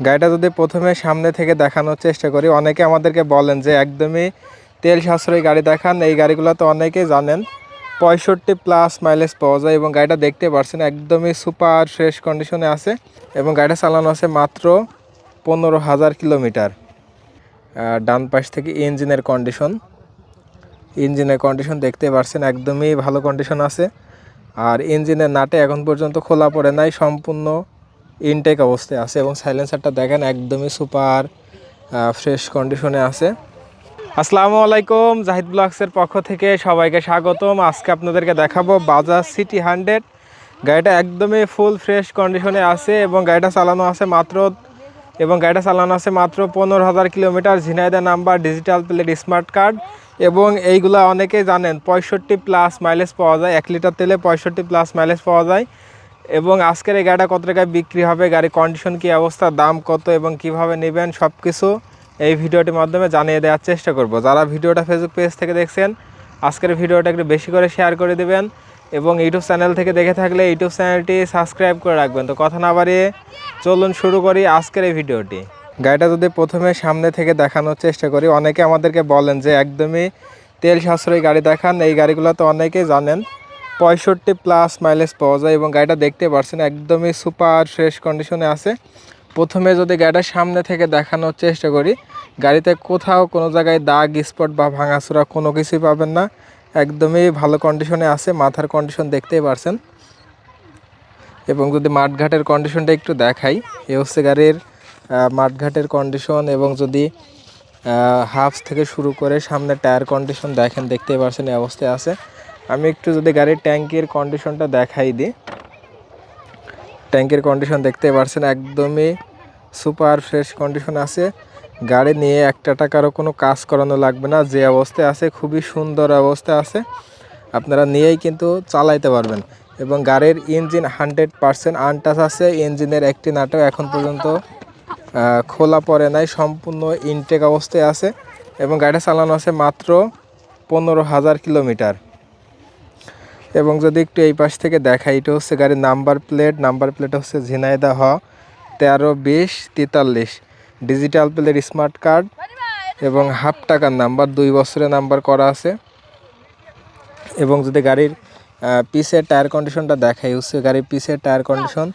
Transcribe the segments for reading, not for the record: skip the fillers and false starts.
গাড়িটা যদি প্রথমে সামনে থেকে দেখানোর চেষ্টা করি, অনেকে আমাদেরকে বলেন যে একদমই তেল সাশ্রয়ী গাড়ি দেখান। এই গাড়িগুলো তো অনেকেই জানেন 65+ মাইলেজ পাওয়া যায় এবং গাড়িটা দেখতে পাচ্ছেন একদমই সুপার ফ্রেশ কন্ডিশনে আছে এবং গাড়িটা চালানো আছে মাত্র 15,000 কিলোমিটার। ডান পাশ থেকে ইঞ্জিনের কন্ডিশন দেখতে পাচ্ছেন একদমই ভালো কন্ডিশন আছে। আর ইঞ্জিনের নাটে এখন পর্যন্ত খোলা পড়ে নাই, সম্পূর্ণ ইনটেক অবস্থায় আছে এবং সাইলেন্সারটা দেখেন একদমই সুপার ফ্রেশ কন্ডিশনে আছে। আসসালামু আলাইকুম, জাহিদ ব্লগসের পক্ষ থেকে সবাইকে স্বাগতম। আজকে আপনাদেরকে দেখাবো বাজাজ সিটি 100। গাড়িটা একদমই ফুল ফ্রেশ কন্ডিশনে আছে এবং গাড়িটা চালানো আছে মাত্র 15,000 kilometre. Jhenaidah number, digital plate, smart card এবং এইগুলা অনেকেই জানেন 65+ মাইলেজ পাওয়া যায়। 1 লিটার তেলে 65+ মাইলেজ পাওয়া যায়। এবং আজকের এই গাড়িটা কত টাকায় বিক্রি হবে, গাড়ির কন্ডিশন কী অবস্থা, দাম কত এবং কিভাবে নেবেন সব কিছু এই ভিডিওটির মাধ্যমে জানিয়ে দেওয়ার চেষ্টা করব। যারা ভিডিওটা ফেসবুক পেজ থেকে দেখছেন, আজকের ভিডিওটা একটু বেশি করে শেয়ার করে দেবেন এবং ইউটিউব চ্যানেল থেকে দেখে থাকলে ইউটিউব চ্যানেলটি সাবস্ক্রাইব করে রাখবেন। তো কথা না বাড়িয়ে চলুন শুরু করি আজকের এই ভিডিওটি। গাড়িটা যদি প্রথমে সামনে থেকে দেখানোর চেষ্টা করি, অনেকে আমাদেরকে বলেন যে একদমই তেল সাশ্রয়ী গাড়ি দেখান। এই গাড়িগুলো তো অনেকেই জানেন 65+ মাইলেজ পাওয়া যায় এবং গাড়িটা দেখতে পাচ্ছেন একদমই সুপার ফ্রেশ কন্ডিশনে আছে। প্রথমে যদি গাড়িটা সামনে থেকে দেখানোর চেষ্টা করি, গাড়িতে কোথাও কোনো জায়গায় দাগ স্পট বা ভাঙাচোরা কোনো কিছুই পাবেন না, একদমই ভালো কন্ডিশনে আছে। মাথার কন্ডিশন দেখতেই পারছেন। এবং যদি মাঠঘাটের কন্ডিশনটা একটু দেখাই, এ হচ্ছে গাড়ির মাঠঘাটের কন্ডিশন। এবং যদি হাফস থেকে শুরু করে সামনে টায়ার কন্ডিশন দেখেন, দেখতেই পারছেন এই অবস্থায় আছে। আমি একটু যদি গাড়ির ট্যাঙ্কির কন্ডিশনটা দেখাই দিই, ট্যাঙ্কির কন্ডিশন দেখতে পাচ্ছেন একদমই সুপার ফ্রেশ কন্ডিশন আছে। গাড়ি নিয়ে একটা টাকারও কোনো কাজ করানো লাগবে না, যে অবস্থায় আছে খুবই সুন্দর অবস্থায় আছে, আপনারা নিয়েই কিন্তু চালাইতে পারবেন। এবং গাড়ির ইঞ্জিন 100% আনটাচ আছে। ইঞ্জিনের একটি নাটও এখন পর্যন্ত খোলা পড়ে নাই, সম্পূর্ণ ইনটেক অবস্থায় আছে এবং গাড়িটা চালানো আছে মাত্র 15,000 কিলোমিটার। এবং যদি একটু এই পাশ থেকে দেখাই, এটা হচ্ছে গাড়ির নাম্বার প্লেট হচ্ছে Jhenaidah 13-20-43, digital plate, smart card এবং হাফ টাকার নাম্বার, 2 বছরের নাম্বার করা আছে। এবং যদি গাড়ির পিছের টায়ার কন্ডিশনটা দেখাই, হচ্ছে গাড়ির পিছের টায়ার কন্ডিশন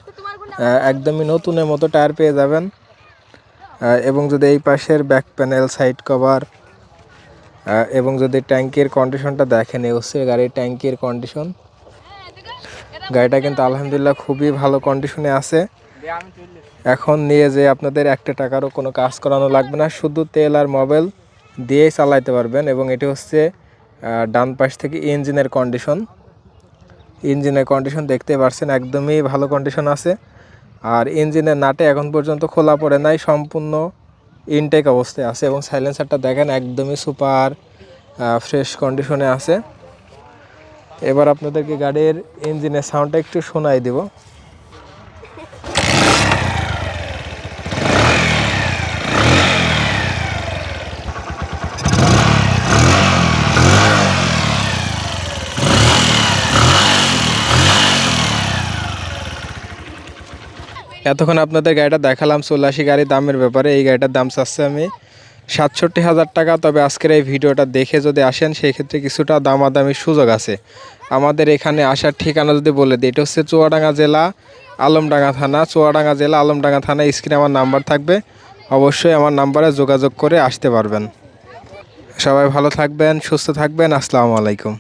একদমই নতুনের মতো টায়ার পেয়ে যাবেন। এবং যদি এই পাশের ব্যাক প্যানেল, সাইড কভার এবং যদি ট্যাঙ্কির কন্ডিশনটা দেখেন, এই হচ্ছে গাড়ির ট্যাঙ্কির কন্ডিশন। গাড়িটা কিন্তু আলহামদুলিল্লাহ খুবই ভালো কন্ডিশনে আছে। এখন নিয়ে যে আপনাদের একটা টাকারও কোনো কাজ করানো লাগবে না, শুধু তেল আর মোবাইল দিয়েই চালাইতে পারবেন। এবং এটি হচ্ছে ডান পাশ থেকে ইঞ্জিনের কন্ডিশন দেখতে পাচ্ছেন একদমই ভালো কন্ডিশন আছে। আর ইঞ্জিনের নাটে এখন পর্যন্ত খোলা পড়ে নাই, সম্পূর্ণ ইনটেক অবস্থায় আছে এবং সাইলেন্সারটা দেখেন একদমই সুপার ফ্রেশ কন্ডিশনে আছে। এবার আপনাদেরকে গাড়ির ইঞ্জিনের সাউন্ডটা একটু শোনাই দেব। এতক্ষণ আপনাদের গাড়িটা দেখালাম 84 গাড়ির দামের ব্যাপারে। এই গাড়িটার দাম চাচ্ছে আমি 67,000 টাকা। তবে আজকের এই ভিডিওটা দেখে যদি আসেন, সেই ক্ষেত্রে কিছুটা দামাদামির সুযোগ আছে। আমাদের এখানে আসার ঠিকানা যদি বলে দিই, এটা হচ্ছে চুয়াডাঙ্গা জেলা, আলমডাঙ্গা থানা। স্ক্রিনে আমার নাম্বার থাকবে, অবশ্যই আমার নাম্বারে যোগাযোগ করে আসতে পারবেন। সবাই ভালো থাকবেন, সুস্থ থাকবেন। আসসালামু আলাইকুম।